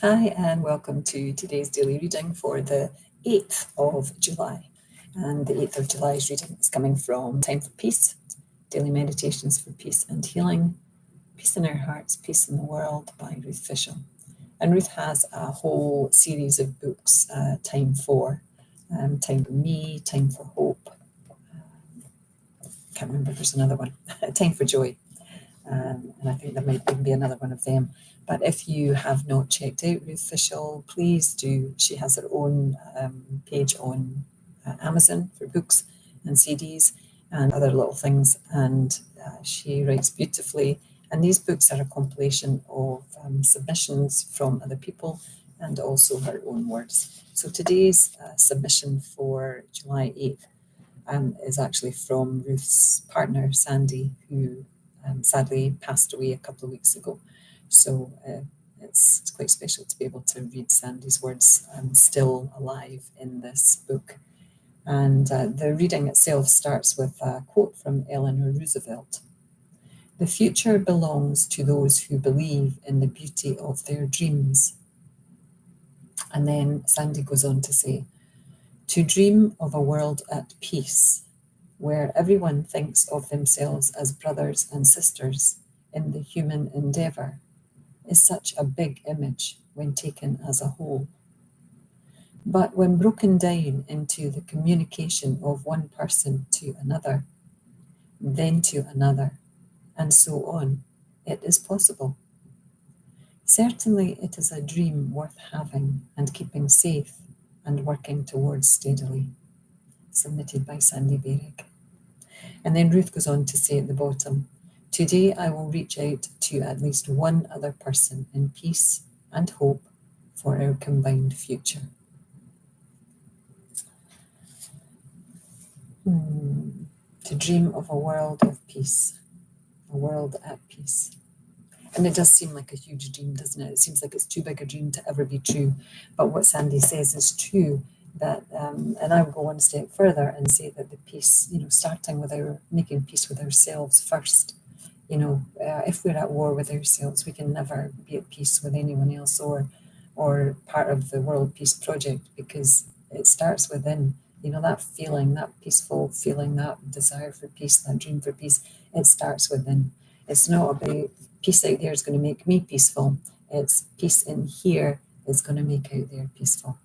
Hi, and welcome to today's daily reading for the 8th of July. And the 8th of July's reading is coming from Time for Peace, Daily Meditations for Peace and Healing, Peace in Our Hearts, Peace in the World by Ruth Fishel. And Ruth has a whole series of books, Time for Me, Time for Hope. Can't remember, there's another one, Time for Joy. And I think there might even be another one of them. But if you have not checked out Ruth Fishel, please do. She has her own page on Amazon for books and CDs and other little things. And she writes beautifully. And these books are a compilation of submissions from other people and also her own words. So today's submission for July 8th is actually from Ruth's partner, Sandy, who sadly passed away a couple of weeks ago. So it's quite special to be able to read Sandy's words still alive in this book. And the reading itself starts with a quote from Eleanor Roosevelt. "The future belongs to those who believe in the beauty of their dreams." And then Sandy goes on to say, "To dream of a world at peace, where everyone thinks of themselves as brothers and sisters in the human endeavour, is such a big image when taken as a whole. But when broken down into the communication of one person to another, then to another, and so on, it is possible. Certainly it is a dream worth having and keeping safe and working towards steadily." Submitted by Sandy Berwick. And then Ruth goes on to say at the bottom, "Today I will reach out to at least one other person in peace and hope for our combined future." To dream of a world of peace, a world at peace. And it does seem like a huge dream, doesn't it? It seems like it's too big a dream to ever be true. But what Sandy says is true, that, and I would go one step further and say that the peace, starting with making peace with ourselves first. If we're at war with ourselves, we can never be at peace with anyone else or part of the World Peace Project, because it starts within. That feeling, that peaceful feeling, that desire for peace, that dream for peace, it starts within. It's not about peace out there is going to make me peaceful. It's peace in here is going to make out there peaceful.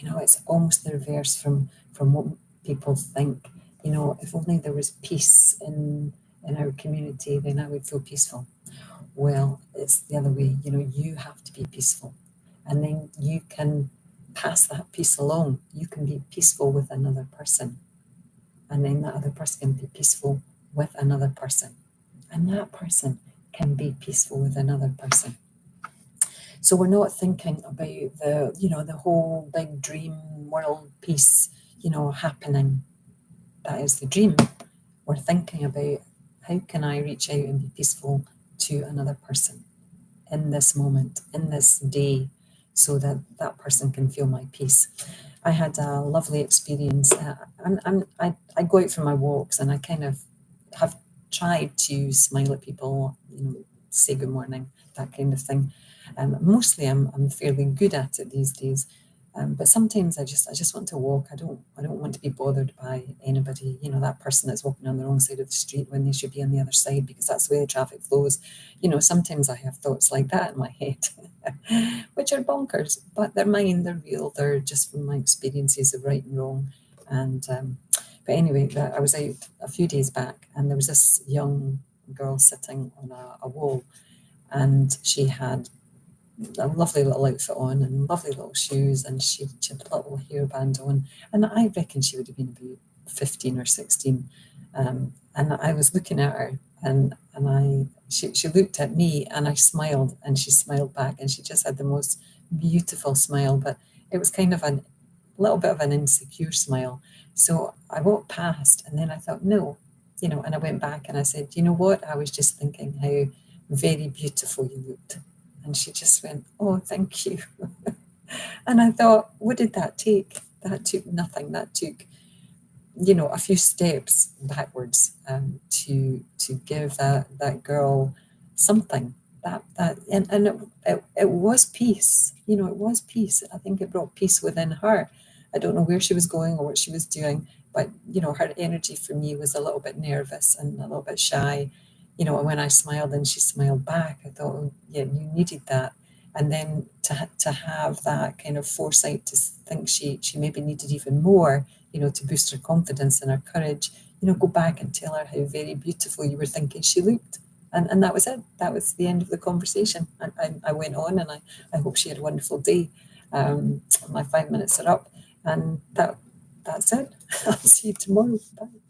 It's almost the reverse from what people think. If only there was peace in our community, then I would feel peaceful. Well, it's the other way. You have to be peaceful, and then you can pass that peace along. You can be peaceful with another person, and then that other person can be peaceful with another person, and that person can be peaceful with another person. So we're not thinking about the whole big dream world peace, happening. That is the dream. We're thinking about, how can I reach out and be peaceful to another person in this moment, in this day, so that that person can feel my peace. I had a lovely experience. I go out for my walks, and I kind of have tried to smile at people, say good morning, that kind of thing. Mostly I'm fairly good at it these days. But sometimes I just want to walk. I don't want to be bothered by anybody. That person that's walking on the wrong side of the street when they should be on the other side, because that's the way the traffic flows. Sometimes I have thoughts like that in my head, which are bonkers, but they're mine. They're real. They're just from my experiences of right and wrong. And but anyway, I was out a few days back, and there was this young girl sitting on a wall, and she had a lovely little outfit on and lovely little shoes, and she had a little hairband on, and I reckon she would have been about 15 or 16, and I was looking at her, and she looked at me, and I smiled, and she smiled back, and she just had the most beautiful smile, but it was kind of a little bit of an insecure smile. So I walked past, and then I thought, no, and I went back and I said, you know what, I was just thinking how very beautiful you looked. And she just went, oh, thank you. And I thought, what did that take? That took nothing. That took, a few steps backwards to give that girl something, it was peace. You know, it was peace. I think it brought peace within her. I don't know where she was going or what she was doing, but you know, her energy for me was a little bit nervous and a little bit shy. You know, and when I smiled and she smiled back, I thought, oh, yeah, you needed that. And then to have that kind of foresight to think she maybe needed even more, you know, to boost her confidence and her courage. You know, go back and tell her how very beautiful you were thinking she looked. And that was it. That was the end of the conversation. I went on, and I hope she had a wonderful day. My 5 minutes are up, and that's it. I'll see you tomorrow. Bye.